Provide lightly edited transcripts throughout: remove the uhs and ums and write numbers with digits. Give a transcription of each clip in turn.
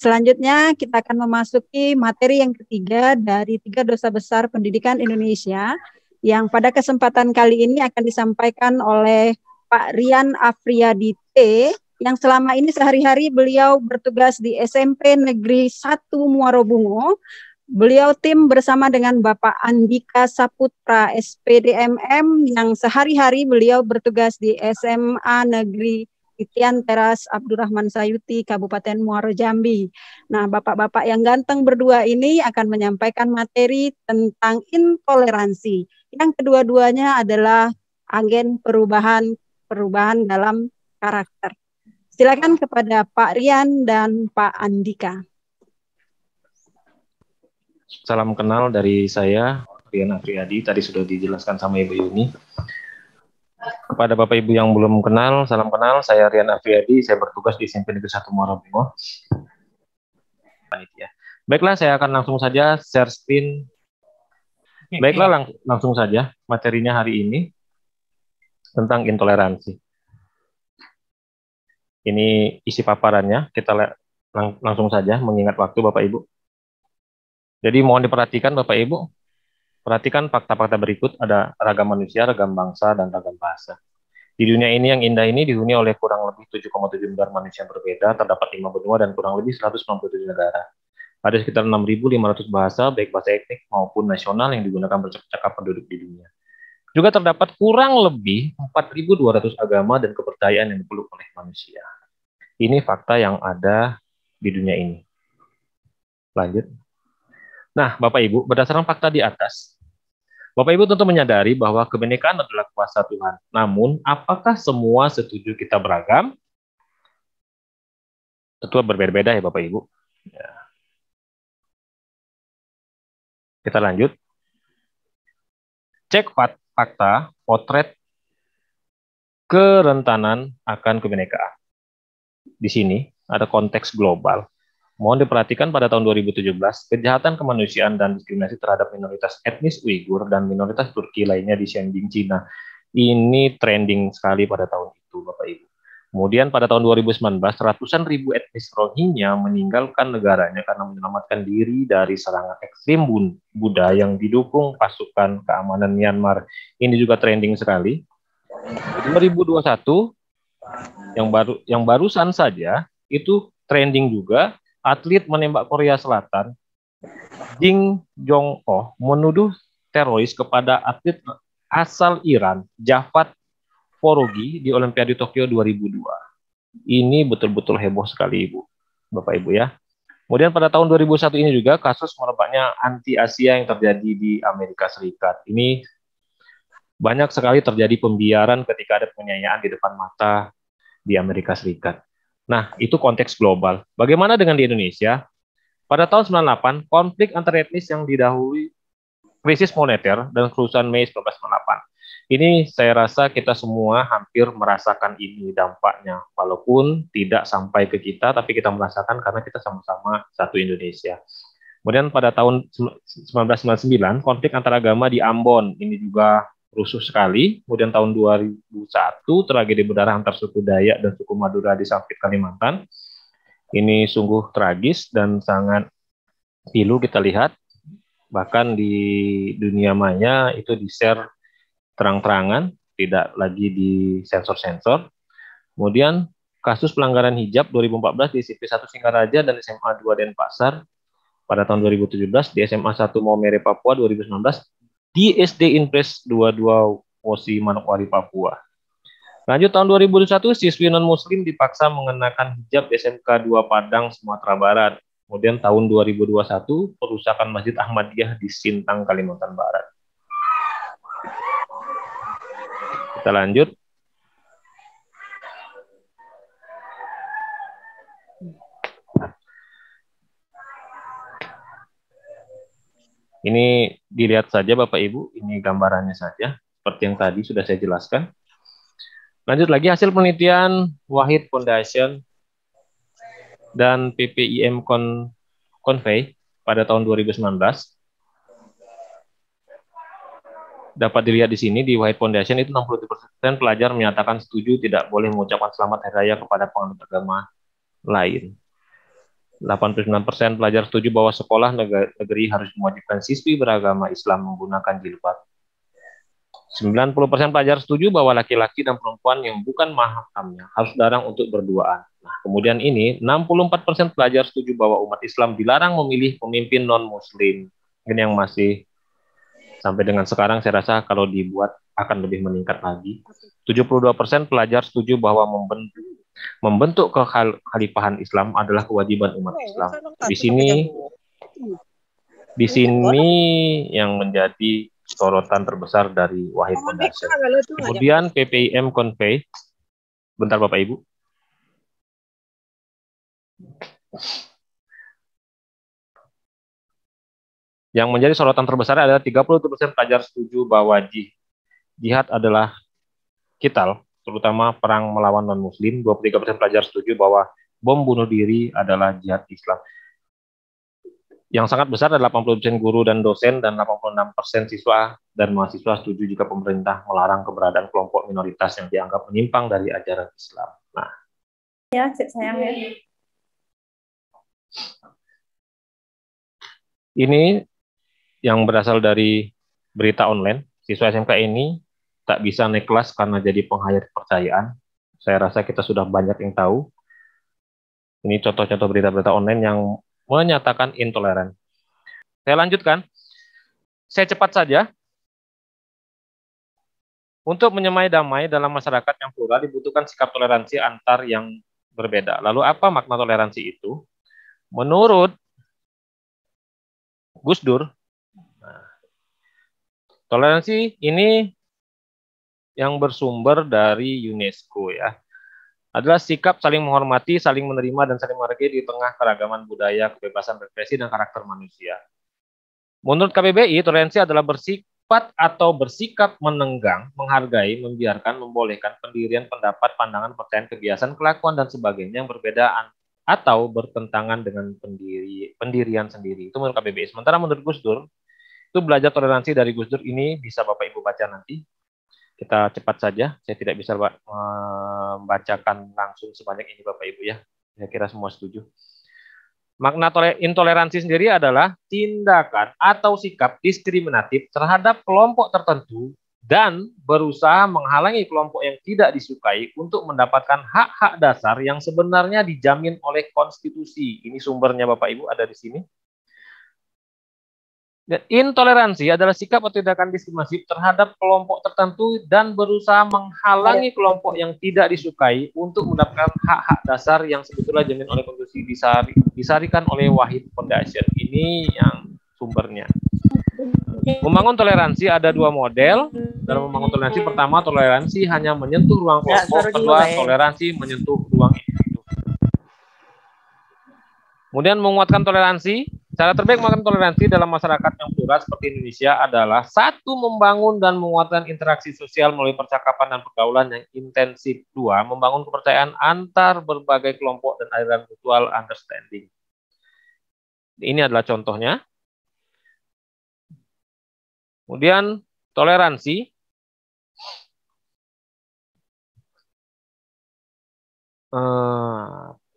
Selanjutnya kita akan memasuki materi yang ketiga dari 3 dosa besar pendidikan Indonesia yang pada kesempatan kali ini akan disampaikan oleh Pak Rian Afriyadi T, yang selama ini sehari-hari beliau bertugas di SMP Negeri 1 Muarobungo. Beliau tim bersama dengan Bapak Andika Saputra SPDMM yang sehari-hari beliau bertugas di SMA Negeri Titian Teras Abdurrahman Sayuti Kabupaten Muaro Jambi. Nah, bapak-bapak yang ganteng berdua ini akan menyampaikan materi tentang intoleransi. Yang kedua-duanya adalah agen perubahan dalam karakter. Silakan kepada Pak Rian dan Pak Andika. Salam kenal dari saya, Rian Afriyadi. Tadi sudah dijelaskan sama Ibu Yuni. Kepada Bapak Ibu yang belum kenal, salam kenal. Saya Rian Afriyadi. Saya bertugas di SMP Negeri 1 Muarobungo. Baiklah, saya akan langsung saja share screen. Baiklah, langsung saja materinya hari ini tentang intoleransi. Ini isi paparannya. Kita langsung saja mengingat waktu, Bapak Ibu. Jadi mohon diperhatikan Bapak Ibu, perhatikan fakta-fakta berikut, ada ragam manusia, ragam bangsa, dan ragam bahasa. Di dunia ini yang indah ini dihuni oleh kurang lebih 7,7 miliar manusia berbeda, terdapat 5 benua dan kurang lebih 197 negara. Ada sekitar 6.500 bahasa, baik bahasa etnik maupun nasional yang digunakan bercakap penduduk di dunia. Juga terdapat kurang lebih 4.200 agama dan kepercayaan yang dipeluk oleh manusia. Ini fakta yang ada di dunia ini. Lanjut. Nah, Bapak Ibu, berdasarkan fakta di atas, Bapak Ibu tentu menyadari bahwa kebinekaan adalah kuasa Tuhan. Namun, apakah semua setuju kita beragam? Tentu berbeda-beda ya Bapak Ibu. Ya. Kita lanjut. Cek fakta, potret kerentanan akan kebinekaan. Di sini ada konteks global. Mohon diperhatikan pada tahun 2017, kejahatan kemanusiaan dan diskriminasi terhadap minoritas etnis Uighur dan minoritas Turki lainnya di Xinjiang, Cina. Ini trending sekali pada tahun itu, Bapak Ibu. Kemudian pada tahun 2019, ratusan ribu etnis Rohingya meninggalkan negaranya karena menyelamatkan diri dari serangan ekstrim Buddha yang didukung pasukan keamanan Myanmar. Ini juga trending sekali. 2021, yang barusan saja, itu trending juga. Atlet menembak Korea Selatan, Jin Jong-oh, menuduh teroris kepada atlet asal Iran, Javad Porogi, di Olimpiade Tokyo 2002. Ini betul-betul heboh sekali, Ibu, Bapak Ibu ya. Kemudian pada tahun 2001 ini juga kasus merebaknya anti-Asia yang terjadi di Amerika Serikat. Ini banyak sekali terjadi pembiaran ketika ada penganiayaan di depan mata di Amerika Serikat. Nah, itu konteks global. Bagaimana dengan di Indonesia? Pada tahun 98, konflik antar etnis yang didahului krisis moneter dan kerusuhan Mei 1998. Ini saya rasa kita semua hampir merasakan ini dampaknya. Walaupun tidak sampai ke kita, tapi kita merasakan karena kita sama-sama satu Indonesia. Kemudian pada tahun 1999, konflik antar agama di Ambon. Ini juga rusuh sekali. Kemudian tahun 2001, tragedi berdarah antar suku Dayak dan suku Madura di Sampit, Kalimantan. Ini sungguh tragis dan sangat pilu kita lihat. Bahkan di dunia maya itu di-share terang-terangan, tidak lagi di sensor-sensor. Kemudian kasus pelanggaran hijab 2014 di SMP 1 Singaraja dan SMA 2 Denpasar. Pada tahun 2017 di SMA 1 Maumere, Papua 2019. Di SD Inpres 22 Wosi, Manokwari, Papua. Lanjut tahun 2021, siswi non-muslim dipaksa mengenakan hijab di SMK 2 Padang, Sumatera Barat. Kemudian tahun 2021, perusakan Masjid Ahmadiyah di Sintang, Kalimantan Barat. Kita lanjut. Ini dilihat saja Bapak Ibu, ini gambarannya saja, seperti yang tadi sudah saya jelaskan. Lanjut lagi, hasil penelitian Wahid Foundation dan PPIM Convey pada tahun 2019. Dapat dilihat di sini, di Wahid Foundation itu 60% pelajar menyatakan setuju tidak boleh mengucapkan selamat hari raya kepada penganut agama lain. 89% pelajar setuju bahwa sekolah negeri harus mewajibkan siswi beragama Islam menggunakan jilbab. 90% pelajar setuju bahwa laki-laki dan perempuan yang bukan mahramnya harus dilarang untuk berduaan. Nah, kemudian ini 64% pelajar setuju bahwa umat Islam dilarang memilih pemimpin non-muslim. Ini yang masih sampai dengan sekarang saya rasa kalau dibuat akan lebih meningkat lagi. 72% pelajar setuju bahwa membentuk kekhalifahan Islam adalah kewajiban umat Islam. Di sini yang menjadi sorotan terbesar dari Wahid Foundation. Kemudian PPIM Convey. Bentar Bapak Ibu. Yang menjadi sorotan terbesar adalah 30% pelajar setuju bahwa jihad adalah qital, terutama perang melawan non-muslim. 23% pelajar setuju bahwa bom bunuh diri adalah jihad Islam. Yang sangat besar adalah 80% guru dan dosen dan 86% siswa dan mahasiswa setuju jika pemerintah melarang keberadaan kelompok minoritas yang dianggap menyimpang dari ajaran Islam. Nah, ya, sayang ya. Ini yang berasal dari berita online. Siswa SMK ini tak bisa naik kelas karena jadi penghayat kepercayaan. Saya rasa kita sudah banyak yang tahu. Ini contoh-contoh berita-berita online yang menyatakan intoleran. Saya lanjutkan. Saya cepat saja. Untuk menyemai damai dalam masyarakat yang plural dibutuhkan sikap toleransi antar yang berbeda. Lalu apa makna toleransi itu? Menurut Gus Dur, toleransi ini yang bersumber dari UNESCO ya. Adalah sikap saling menghormati, saling menerima, dan saling menghargai di tengah keragaman budaya, kebebasan berekspresi, dan karakter manusia. Menurut KBBI, toleransi adalah bersifat atau bersikap menenggang, menghargai, membiarkan, membolehkan pendirian pendapat, pandangan, percayaan, kebiasaan, kelakuan, dan sebagainya yang berbeda atau bertentangan dengan pendirian sendiri. Itu menurut KBBI. Sementara menurut Gus Dur, itu belajar toleransi dari Gus Dur ini bisa Bapak Ibu baca nanti. Kita cepat saja, saya tidak bisa membacakan langsung sebanyak ini Bapak Ibu ya. Saya kira semua setuju. Makna intoleransi sendiri adalah tindakan atau sikap diskriminatif terhadap kelompok tertentu dan berusaha menghalangi kelompok yang tidak disukai untuk mendapatkan hak-hak dasar yang sebenarnya dijamin oleh konstitusi. Ini sumbernya Bapak Ibu ada di sini. Dan intoleransi adalah sikap atau tindakan diskriminatif terhadap kelompok tertentu dan berusaha menghalangi kelompok yang tidak disukai untuk mendapatkan hak-hak dasar yang sebetulnya dijamin oleh konstitusi disarikan oleh Wahid Foundation. Ini yang sumbernya. Membangun toleransi ada dua model. Dalam membangun toleransi, pertama toleransi hanya menyentuh ruang kelompok, kedua toleransi menyentuh ruang individu. Kemudian menguatkan toleransi. Cara terbaik menguatkan toleransi dalam masyarakat yang plural seperti Indonesia adalah satu, membangun dan menguatkan interaksi sosial melalui percakapan dan pergaulan yang intensif. Dua, membangun kepercayaan antar berbagai kelompok dan aliran mutual understanding. Ini adalah contohnya. Kemudian toleransi.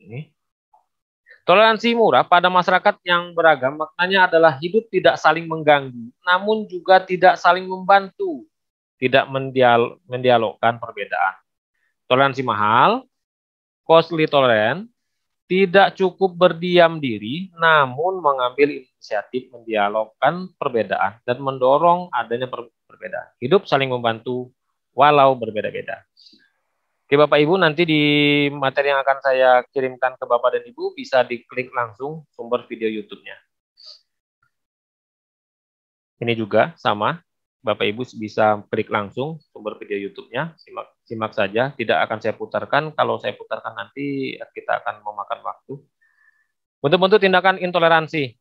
Ini. Toleransi murah pada masyarakat yang beragam maknanya adalah hidup tidak saling mengganggu, namun juga tidak saling membantu, tidak mendialogkan perbedaan. Toleransi mahal, costly tolerant, tidak cukup berdiam diri, namun mengambil inisiatif mendialogkan perbedaan dan mendorong adanya perbedaan. Hidup saling membantu walau berbeda-beda. Oke Bapak Ibu, nanti di materi yang akan saya kirimkan ke Bapak dan Ibu bisa diklik langsung sumber video YouTube-nya. Ini juga sama, Bapak Ibu bisa klik langsung sumber video YouTube-nya, simak saja, tidak akan saya putarkan. Kalau saya putarkan nanti kita akan memakan waktu. Bentuk-bentuk tindakan intoleransi.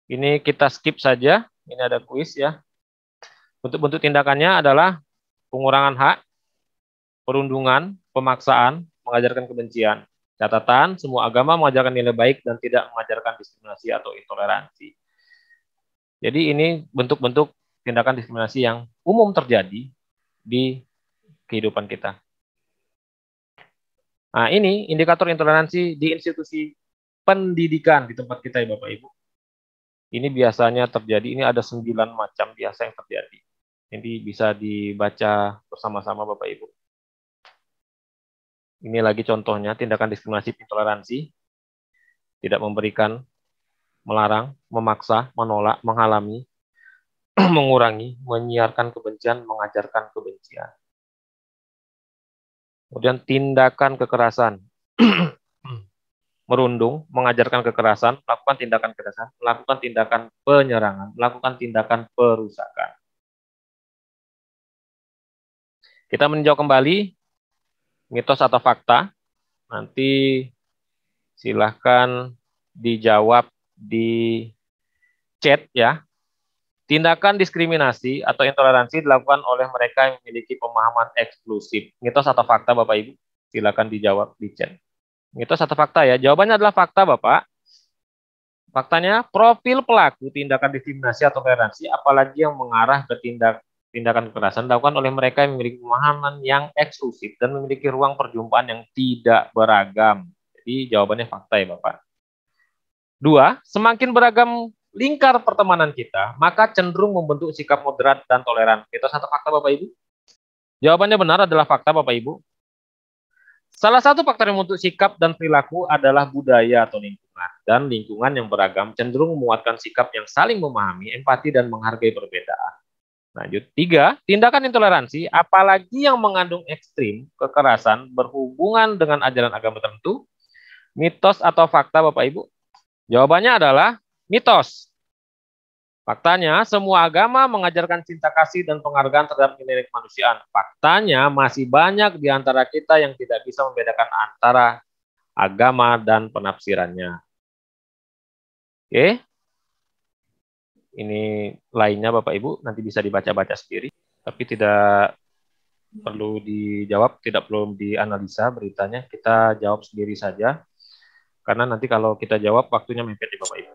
Ini kita skip saja, ini ada kuis ya. Bentuk-bentuk tindakannya adalah pengurangan hak, perundungan, pemaksaan, mengajarkan kebencian. Catatan, semua agama mengajarkan nilai baik dan tidak mengajarkan diskriminasi atau intoleransi. Jadi ini bentuk-bentuk tindakan diskriminasi yang umum terjadi di kehidupan kita. Nah, ini indikator intoleransi di institusi pendidikan di tempat kita ya Bapak Ibu. Ini biasanya terjadi, ini ada 9 macam biasa yang terjadi. Ini bisa dibaca bersama-sama Bapak Ibu. Ini lagi contohnya tindakan diskriminasi intoleransi. Tidak memberikan, melarang, memaksa, menolak, menghalangi, mengurangi, menyiarkan kebencian, mengajarkan kebencian. Kemudian tindakan kekerasan. Merundung, mengajarkan kekerasan, melakukan tindakan kekerasan, melakukan tindakan penyerangan, melakukan tindakan perusakan. Kita meninjau kembali mitos atau fakta. Nanti silahkan dijawab di chat ya. Tindakan diskriminasi atau intoleransi dilakukan oleh mereka yang memiliki pemahaman eksklusif. Mitos atau fakta Bapak Ibu? Silahkan dijawab di chat. Mitos atau fakta ya? Jawabannya adalah fakta Bapak. Faktanya, profil pelaku tindakan diskriminasi atau toleransi, apalagi yang mengarah ke tindakan kekerasan, dilakukan oleh mereka yang memiliki pemahaman yang eksklusif dan memiliki ruang perjumpaan yang tidak beragam. Jadi jawabannya fakta ya Bapak. 2, semakin beragam lingkar pertemanan kita, maka cenderung membentuk sikap moderat dan toleran. Mitos atau fakta Bapak Ibu? Jawabannya benar adalah fakta Bapak Ibu. Salah satu faktor yang membentuk sikap dan perilaku adalah budaya atau lingkungan. Dan lingkungan yang beragam cenderung menguatkan sikap yang saling memahami, empati, dan menghargai perbedaan. Lanjut. 3, tindakan intoleransi, apalagi yang mengandung ekstrim, kekerasan, berhubungan dengan ajaran agama tertentu, mitos atau fakta Bapak Ibu? Jawabannya adalah mitos. Faktanya, semua agama mengajarkan cinta kasih dan penghargaan terhadap nilai kemanusiaan. Faktanya, masih banyak di antara kita yang tidak bisa membedakan antara agama dan penafsirannya. Oke. Ini lainnya Bapak Ibu, nanti bisa dibaca-baca sendiri. Tapi tidak perlu dijawab, tidak perlu dianalisa beritanya. Kita jawab sendiri saja. Karena nanti kalau kita jawab, waktunya mepet di Bapak Ibu.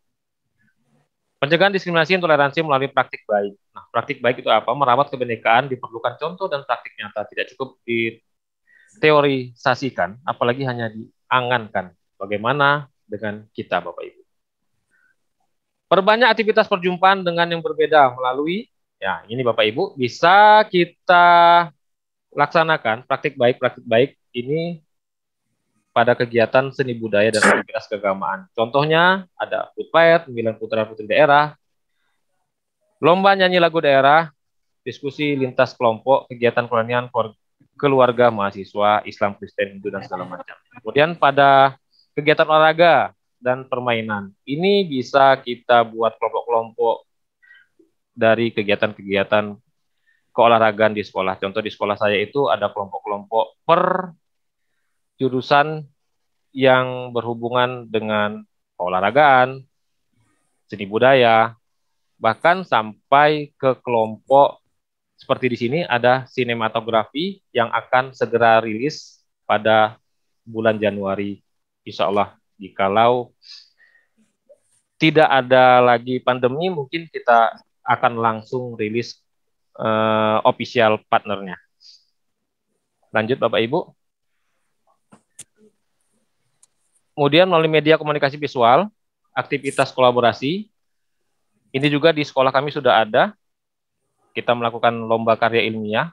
Pencegahan diskriminasi intoleransi melalui praktik baik. Nah, praktik baik itu apa? Merawat kebinekaan diperlukan contoh dan praktik nyata. Tidak cukup diteorisasikan, apalagi hanya diangankan. Bagaimana dengan kita, Bapak Ibu? Perbanyak aktivitas perjumpaan dengan yang berbeda melalui, ya ini Bapak Ibu, bisa kita laksanakan praktik baik ini pada kegiatan seni budaya dan aktivitas keagamaan. Contohnya ada food fair, pemilihan putra-putri daerah, lomba nyanyi lagu daerah, diskusi lintas kelompok, kegiatan kolonial keluarga mahasiswa, Islam, Kristen, Hindu, dan segala macam. Kemudian pada kegiatan olahraga dan permainan, ini bisa kita buat kelompok-kelompok dari kegiatan-kegiatan keolahragaan di sekolah. Contoh di sekolah saya itu ada kelompok-kelompok per jurusan yang berhubungan dengan keolahragaan, seni budaya, bahkan sampai ke kelompok seperti di sini ada sinematografi yang akan segera rilis pada bulan Januari, insya Allah. Jikalau tidak ada lagi pandemi, mungkin kita akan langsung rilis official partnernya. Lanjut Bapak Ibu. Kemudian melalui media komunikasi visual, aktivitas kolaborasi, ini juga di sekolah kami sudah ada. Kita melakukan lomba karya ilmiah,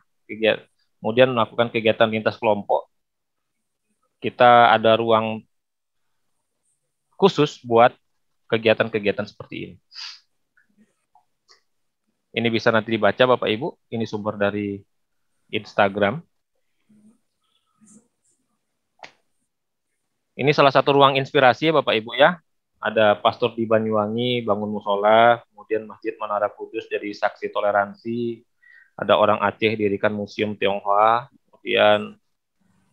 kemudian melakukan kegiatan lintas kelompok. Kita ada ruang khusus buat kegiatan-kegiatan seperti ini. Ini bisa nanti dibaca Bapak Ibu, ini sumber dari Instagram. Ini salah satu ruang inspirasi ya Bapak Ibu ya. Ada pastor di Banyuwangi bangun musola, kemudian Masjid Menara Kudus jadi saksi toleransi, ada orang Aceh dirikan museum Tionghoa, kemudian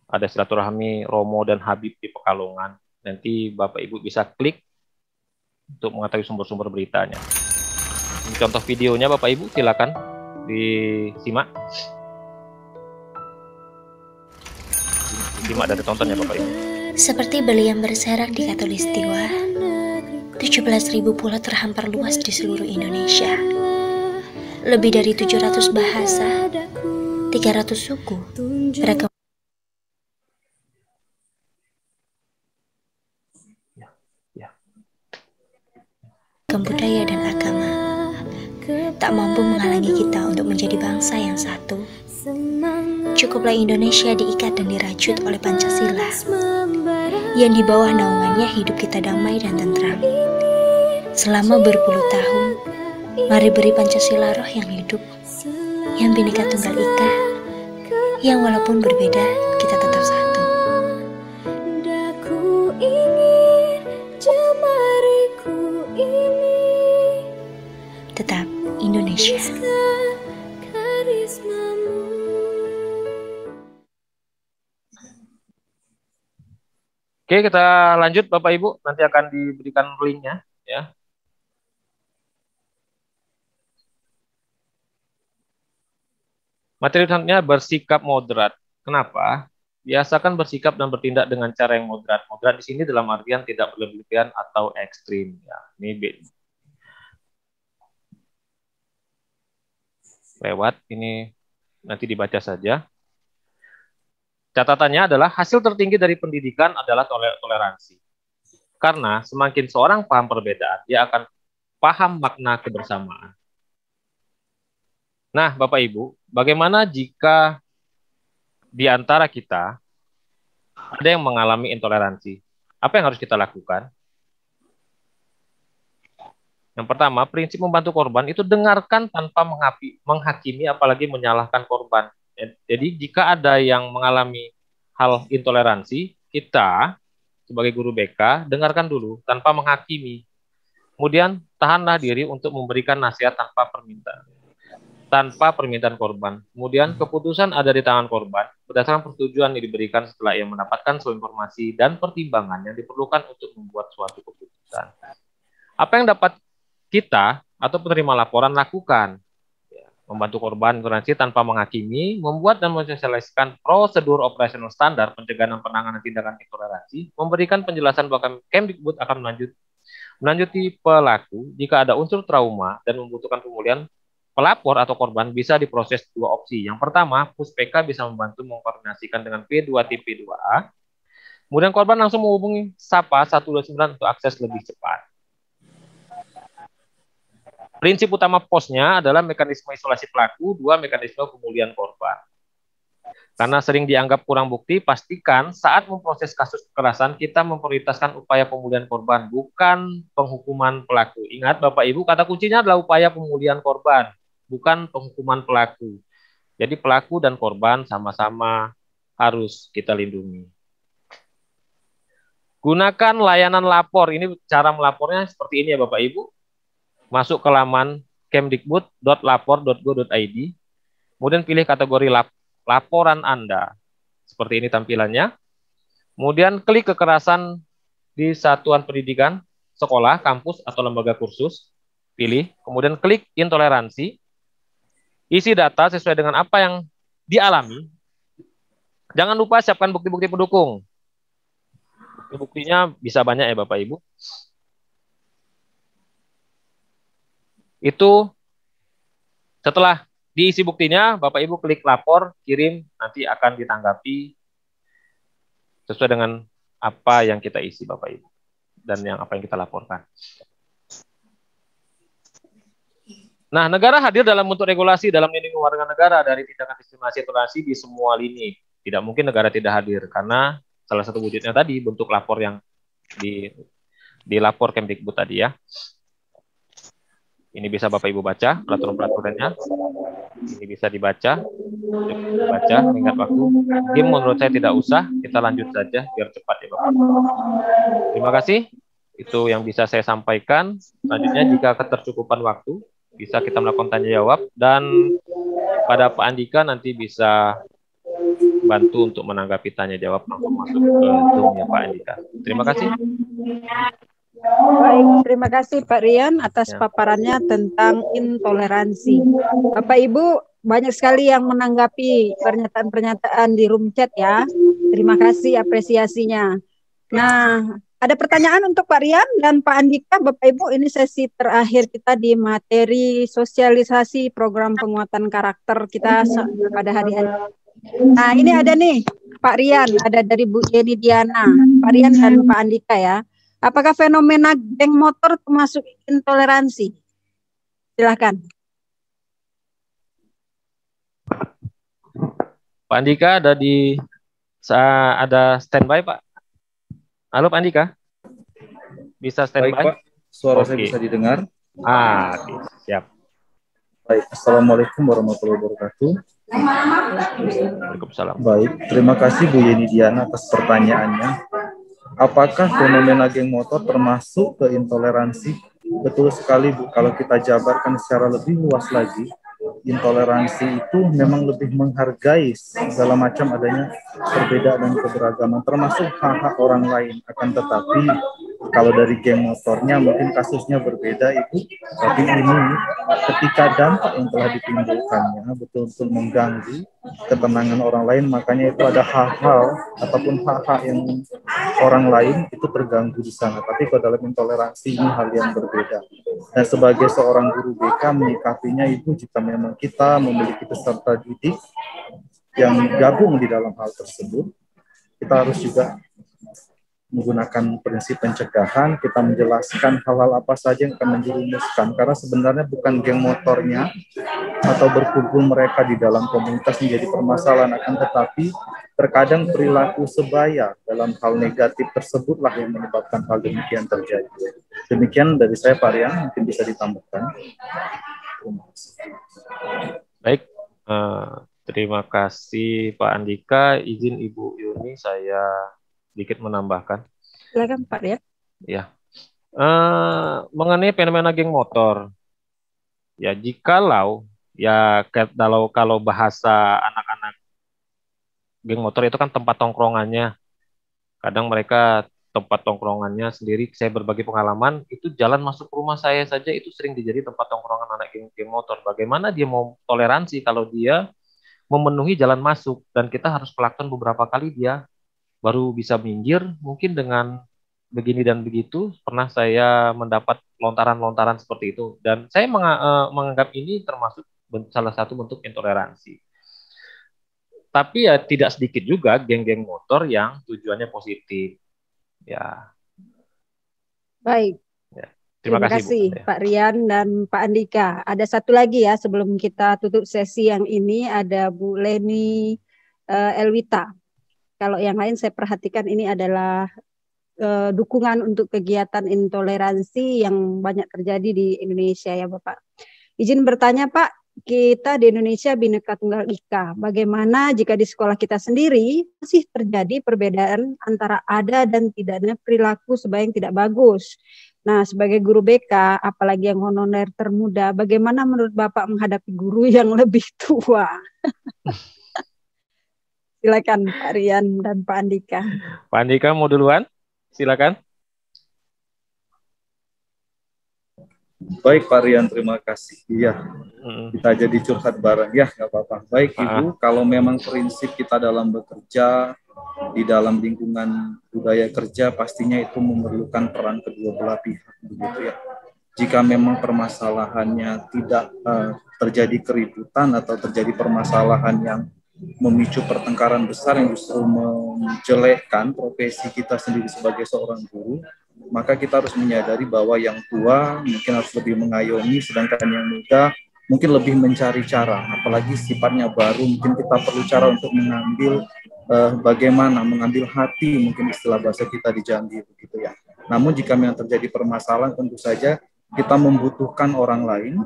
ada silaturahmi Romo dan Habib di Pekalongan. Nanti Bapak Ibu bisa klik untuk mengetahui sumber-sumber beritanya. Ini contoh videonya Bapak Ibu, silakan disimak. Disimak dari tontonnya Bapak Ibu. Seperti berlian berserak di Katulistiwa, 17.000 pulau terhampar luas di seluruh Indonesia. Lebih dari 700 bahasa, 300 suku, beragam. beragam budaya dan agama, tak mampu menghalangi kita untuk menjadi bangsa yang satu. Cukuplah Indonesia diikat dan dirajut oleh Pancasila, yang di bawah naungannya hidup kita damai dan tentram. Selama berpuluh tahun, mari beri Pancasila roh yang hidup, yang Bhinneka Tunggal Ika, yang walaupun berbeda, kita tetap satu. Tetap Indonesia. Oke, kita lanjut Bapak Ibu. Nanti akan diberikan linknya ya. Materi selanjutnya bersikap moderat. Kenapa? Biasakan bersikap dan bertindak dengan cara yang moderat. Moderat di sini dalam artian tidak berlebihan atau ekstrim. Ya, ini lewat ini nanti dibaca saja. Catatannya adalah hasil tertinggi dari pendidikan adalah toleransi. Karena semakin seorang paham perbedaan, dia akan paham makna kebersamaan. Nah, Bapak Ibu, bagaimana jika di antara kita ada yang mengalami intoleransi? Apa yang harus kita lakukan? Yang pertama, prinsip membantu korban itu dengarkan tanpa menghakimi, apalagi menyalahkan korban. Jadi, jika ada yang mengalami hal intoleransi, kita sebagai guru BK, dengarkan dulu tanpa menghakimi. Kemudian, tahanlah diri untuk memberikan nasihat tanpa permintaan korban. Kemudian keputusan ada di tangan korban berdasarkan persetujuan yang diberikan setelah ia mendapatkan seluruh informasi dan pertimbangan yang diperlukan untuk membuat suatu keputusan. Apa yang dapat kita atau penerima laporan lakukan? Membantu korban intoleransi tanpa menghakimi, membuat dan mensosialisasikan prosedur operasional standar pencegahan dan penanganan tindakan intoleransi, memberikan penjelasan bahwa Kemdikbud akan melanjuti pelaku jika ada unsur trauma dan membutuhkan pemulihan. Pelapor atau korban bisa diproses dua opsi. Yang pertama, Puspeka bisa membantu mengkoordinasikan dengan P2T P2A. Kemudian korban langsung menghubungi SAPA 129 untuk akses lebih cepat. Prinsip utama posnya adalah mekanisme isolasi pelaku, dua mekanisme pemulihan korban. Karena sering dianggap kurang bukti, pastikan saat memproses kasus kekerasan kita memprioritaskan upaya pemulihan korban, bukan penghukuman pelaku. Ingat Bapak Ibu, kata kuncinya adalah upaya pemulihan korban, bukan penghukuman pelaku. Jadi pelaku dan korban sama-sama harus kita lindungi. Gunakan layanan lapor. Ini cara melapornya seperti ini ya Bapak Ibu. Masuk ke laman kemdikbud.lapor.go.id. Kemudian pilih kategori laporan Anda. Seperti ini tampilannya. Kemudian klik kekerasan di satuan pendidikan, sekolah, kampus, atau lembaga kursus. Pilih. Kemudian klik intoleransi. Isi data sesuai dengan apa yang dialami. Jangan lupa siapkan bukti-bukti pendukung. Buktinya bisa banyak ya Bapak Ibu. Itu setelah diisi buktinya, Bapak Ibu klik lapor, kirim, nanti akan ditanggapi sesuai dengan apa yang kita isi Bapak Ibu. Dan apa yang kita laporkan. Nah, negara hadir dalam bentuk regulasi dalam melindungi warga negara dari tindakan diskriminasi intoleransi di semua lini. Tidak mungkin negara tidak hadir, karena salah satu wujudnya tadi bentuk lapor yang dilapor Kemdikbud tadi ya. Ini bisa Bapak Ibu baca peraturan-peraturannya. Ini bisa dibaca, mengingat waktu. Game menurut saya tidak usah, kita lanjut saja biar cepat ya Bapak. Terima kasih. Itu yang bisa saya sampaikan. Selanjutnya jika ketercukupan waktu, bisa kita melakukan tanya jawab, dan pada Pak Andika nanti bisa bantu untuk menanggapi tanya jawab langsung masuk ke Zoom ya Pak Andika. Terima kasih. Baik, terima kasih Pak Rian atas paparannya tentang intoleransi. Bapak Ibu, banyak sekali yang menanggapi pernyataan-pernyataan di room chat ya. Terima kasih apresiasinya. Nah, ada pertanyaan untuk Pak Rian dan Pak Andika. Bapak Ibu, ini sesi terakhir kita di materi sosialisasi program penguatan karakter kita pada hari ini. Nah, ini ada nih Pak Rian, ada dari Bu Yeni Diana, Pak Rian dan Pak Andika ya. Apakah fenomena geng motor termasuk intoleransi? Silakan. Pak Andika ada standby, Pak. Halo Pak Andika, bisa standby? Baik Pak, suara Oke. saya bisa didengar. Oke. Siap. Baik, Assalamualaikum warahmatullahi wabarakatuh. Waalaikumsalam. Baik, terima kasih Bu Yeni Diana atas pertanyaannya. Apakah fenomena geng motor termasuk ke intoleransi? Betul sekali Bu, kalau kita jabarkan secara lebih luas lagi, intoleransi itu memang lebih menghargai segala macam adanya perbedaan dan keberagaman, termasuk hak-hak orang lain. Akan tetapi kalau dari geng motornya mungkin kasusnya berbeda Ibu, tapi ini ketika dampak yang telah ditimbulkannya betul-betul mengganggu ketenangan orang lain, makanya itu ada hal-hal ataupun hak-hak yang orang lain itu terganggu di sana. Tapi kalau dalam intoleransi ini hal yang berbeda. Dan sebagai seorang guru BK menyikapinya Ibu, jika memang kita memiliki peserta didik yang gabung di dalam hal tersebut, kita harus juga menggunakan prinsip pencegahan, kita menjelaskan hal-hal apa saja yang akan menjerumuskan, karena sebenarnya bukan geng motornya atau berkumpul mereka di dalam komunitas menjadi permasalahan, akan tetapi terkadang perilaku sebaya dalam hal negatif tersebutlah yang menyebabkan hal demikian terjadi. Demikian dari saya Pak Rian, mungkin bisa ditambahkan. Baik, terima kasih Pak Andika. Izin Ibu Yuni saya sedikit menambahkan. Silakan Pak ya. Ya, mengenai fenomena geng motor, ya jikalau ya kalau bahasa anak-anak geng motor itu kan tempat tongkrongannya. Kadang mereka tempat tongkrongannya sendiri. Saya berbagi pengalaman itu jalan masuk rumah saya saja itu sering dijadi tempat tongkrongan anak geng motor. Bagaimana dia mau toleransi kalau dia memenuhi jalan masuk dan kita harus pelakon beberapa kali dia baru bisa minggir, mungkin dengan begini dan begitu. Pernah saya mendapat lontaran-lontaran seperti itu, dan saya menganggap ini termasuk salah satu bentuk intoleransi. Tapi ya tidak sedikit juga geng-geng motor yang tujuannya positif. Ya. Baik. Ya. Terima kasih Bu, Pak Rian dan Pak Andika. Ada satu lagi ya sebelum kita tutup sesi yang ini, ada Bu Leni Elwita. Kalau yang lain saya perhatikan ini adalah dukungan untuk kegiatan intoleransi yang banyak terjadi di Indonesia ya Bapak. Izin bertanya Pak, kita di Indonesia Bhinneka Tunggal Ika. Bagaimana jika di sekolah kita sendiri masih terjadi perbedaan antara ada dan tidaknya perilaku sebaya yang tidak bagus? Nah, sebagai guru BK, apalagi yang honorer termuda, bagaimana menurut Bapak menghadapi guru yang lebih tua? Silakan Pak Rian dan Pak Andika. Pak Andika mau duluan? Silakan. Baik Pak Rian, terima kasih. Iya, kita jadi curhat bareng ya, nggak apa-apa. Baik Ibu, kalau memang prinsip kita dalam bekerja di dalam lingkungan budaya kerja, pastinya itu memerlukan peran kedua belah pihak, begitu ya. Jika memang permasalahannya tidak terjadi keributan atau terjadi permasalahan yang memicu pertengkaran besar yang justru menjelekkan profesi kita sendiri sebagai seorang guru, maka kita harus menyadari bahwa yang tua mungkin harus lebih mengayomi, sedangkan yang muda mungkin lebih mencari cara, apalagi sifatnya baru, mungkin kita perlu cara untuk mengambil bagaimana mengambil hati, mungkin istilah bahasa kita di Jambi begitu ya. Namun jika memang terjadi permasalahan, tentu saja kita membutuhkan orang lain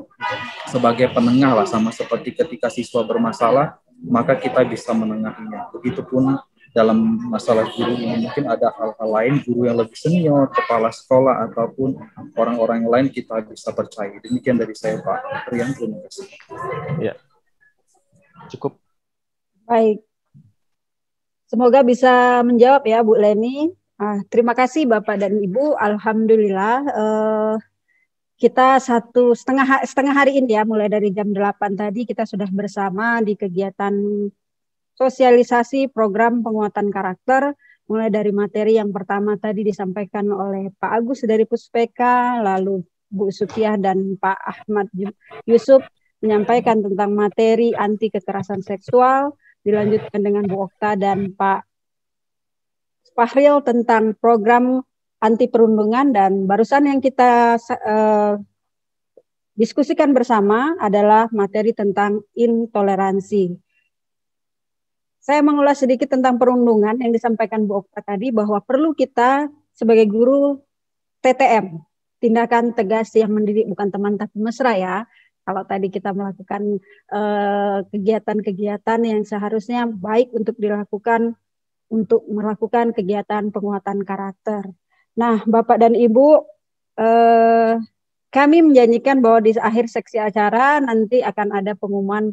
sebagai penengah lah, sama seperti ketika siswa bermasalah, maka kita bisa menengahinya. Begitupun dalam masalah guru ini, mungkin ada hal-hal lain, guru yang lebih senior, kepala sekolah, ataupun orang-orang yang lain kita bisa percaya. Demikian dari saya Pak Rian, terima kasih. Ya, cukup. Baik. Semoga bisa menjawab ya Bu Leni. Terima kasih Bapak dan Ibu. Alhamdulillah kita setengah hari ini ya, mulai dari jam 8 tadi kita sudah bersama di kegiatan sosialisasi program penguatan karakter, mulai dari materi yang pertama tadi disampaikan oleh Pak Agus dari Puspeka, lalu Bu Sutiah dan Pak Ahmad Yusuf menyampaikan tentang materi anti kekerasan seksual, dilanjutkan dengan Bu Okta dan Pak Fahril tentang program anti perundungan, dan barusan yang kita diskusikan bersama adalah materi tentang intoleransi. Saya mengulas sedikit tentang perundungan yang disampaikan Bu Okta tadi, bahwa perlu kita sebagai guru TTM, tindakan tegas yang mendidik, bukan teman tapi mesra ya. Kalau tadi kita melakukan kegiatan-kegiatan yang seharusnya baik untuk dilakukan, untuk melakukan kegiatan penguatan karakter. Nah, Bapak dan Ibu, kami menjanjikan bahwa di akhir seksi acara nanti akan ada pengumuman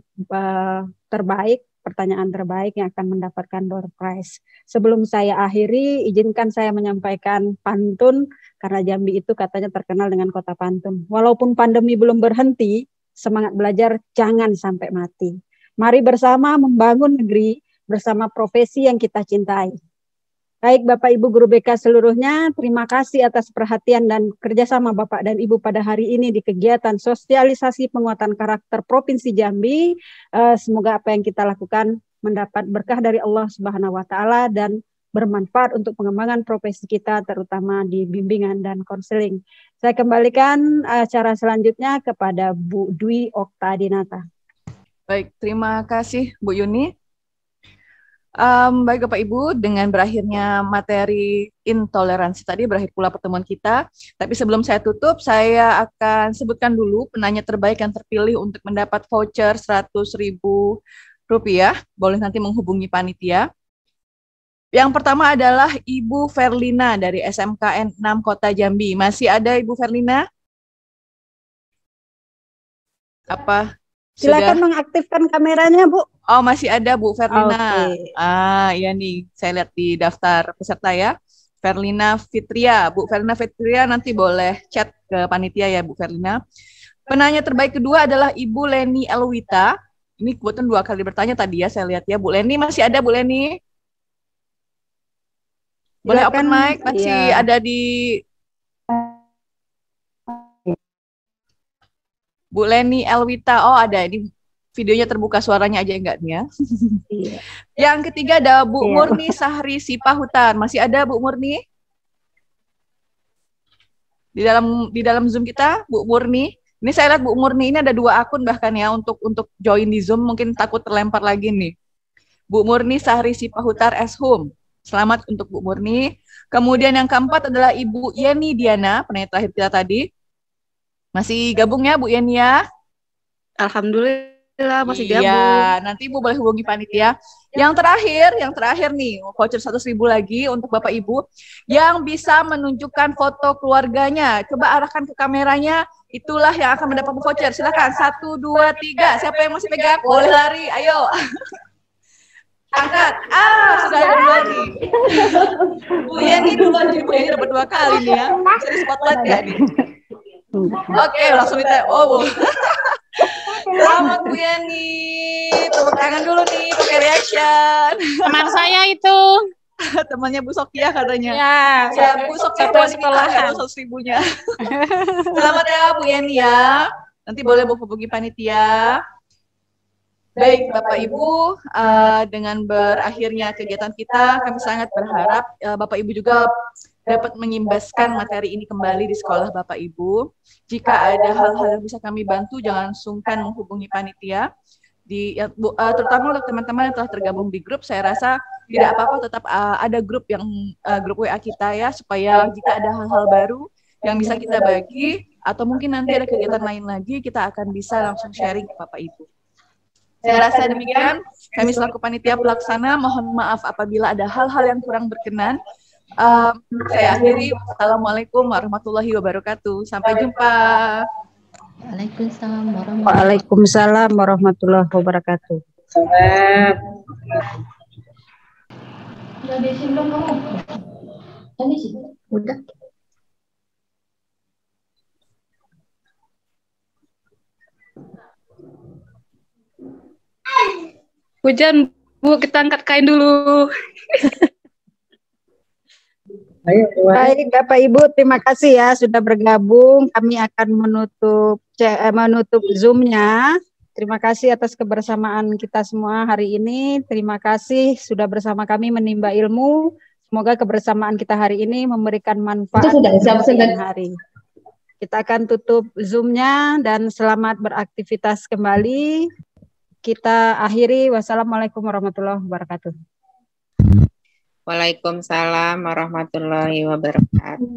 terbaik, pertanyaan terbaik yang akan mendapatkan door prize. Sebelum saya akhiri, izinkan saya menyampaikan pantun, karena Jambi itu katanya terkenal dengan kota pantun. Walaupun pandemi belum berhenti, semangat belajar jangan sampai mati. Mari bersama membangun negeri bersama profesi yang kita cintai. Baik Bapak Ibu Guru BK seluruhnya, terima kasih atas perhatian dan kerjasama Bapak dan Ibu pada hari ini di kegiatan sosialisasi penguatan karakter Provinsi Jambi. Semoga apa yang kita lakukan mendapat berkah dari Allah Subhanahu wa Ta'ala dan bermanfaat untuk pengembangan profesi kita, terutama di bimbingan dan konseling. Saya kembalikan acara selanjutnya kepada Bu Dwi Oktadinata. Baik, terima kasih Bu Yuni. Baik Bapak Ibu, dengan berakhirnya materi intoleransi tadi berakhir pula pertemuan kita. Tapi sebelum saya tutup, saya akan sebutkan dulu penanya terbaik yang terpilih untuk mendapat voucher Rp100.000. Boleh nanti menghubungi panitia. Yang pertama adalah Ibu Verlina dari SMKN 6 Kota Jambi. Masih ada Ibu Verlina? Apa? Silakan mengaktifkan kameranya, Bu. Oh, masih ada Bu Verlina. Okay. Iya nih, saya lihat di daftar peserta ya. Verlina Fitria. Bu Verlina Fitria nanti boleh chat ke panitia ya Bu Verlina. Penanya terbaik kedua adalah Ibu Leni Elwita. Ini kebetulan 2 kali bertanya tadi ya, saya lihat ya. Bu Leni, masih ada Bu Leni? Boleh open mic, masih ada di Bu Leni Elwita. Oh, ada ini videonya terbuka, suaranya aja enggak nih ya. Iya. Yang ketiga ada Bu Murni Sahri Sipahutan. Masih ada Bu Murni? Di dalam Zoom kita, Bu Murni. Ini saya lihat Bu Murni ini ada 2 akun bahkan ya untuk join di Zoom, mungkin takut terlempar lagi nih. Bu Murni Sahri Sipahutar Eshum. Selamat untuk Bu Murni. Kemudian yang keempat adalah Ibu Yeni Diana, penanya terakhir kita tadi. Masih gabung ya Bu Yeni ya? Alhamdulillah masih gabung. Iya, nanti Ibu boleh hubungi panitia. Yang terakhir nih, voucher 100.000 lagi untuk Bapak Ibu yang bisa menunjukkan foto keluarganya. Coba arahkan ke kameranya, itulah yang akan mendapat voucher. Silakan, 1, 2, 3. Siapa yang masih pegang? Boleh lari, ayo. Angkat. Sudah ada 2 nih. Bu Yeni duluan, jadi Bu Yeni dapat 2 kali nih ya. Bisa di spotlight ya nih. Oke, langsung ditanya. Selamat Bu Yeni. Tepuk tangan dulu nih, pakai reaction. Teman saya itu. Temannya Bu Sokia katanya. Ya, Bu Sokia mau sekolahan 100.000-nya. Selamat ya Bu Yeni ya. Nanti boleh hubungi panitia. Baik Bapak Ibu, dengan berakhirnya kegiatan kita, kami sangat berharap Bapak Ibu juga dapat mengimbaskan materi ini kembali di sekolah Bapak Ibu. Jika ada hal-hal yang bisa kami bantu, jangan sungkan menghubungi panitia. Terutama untuk teman-teman yang telah tergabung di grup, saya rasa tidak apa-apa, tetap ada grup WA kita ya, supaya jika ada hal-hal baru yang bisa kita bagi, atau mungkin nanti ada kegiatan lain lagi, kita akan bisa langsung sharing ke Bapak Ibu. Saya rasa demikian, kami selaku panitia pelaksana mohon maaf apabila ada hal-hal yang kurang berkenan. Saya akhiri, wassalamualaikum warahmatullahi wabarakatuh. Sampai jumpa. Waalaikumsalam warahmatullahi wabarakatuh. Udah. Hujan, Bu, kita angkat kain dulu. Baik Bapak Ibu, terima kasih ya sudah bergabung. Kami akan menutup Zoom-nya. Terima kasih atas kebersamaan kita semua hari ini. Terima kasih sudah bersama kami menimba ilmu. Semoga kebersamaan kita hari ini memberikan manfaat Itu sudah kemudian hari. Kita akan tutup Zoom-nya dan selamat beraktivitas kembali. Kita akhiri. Wassalamualaikum warahmatullahi wabarakatuh. Waalaikumsalam warahmatullahi wabarakatuh.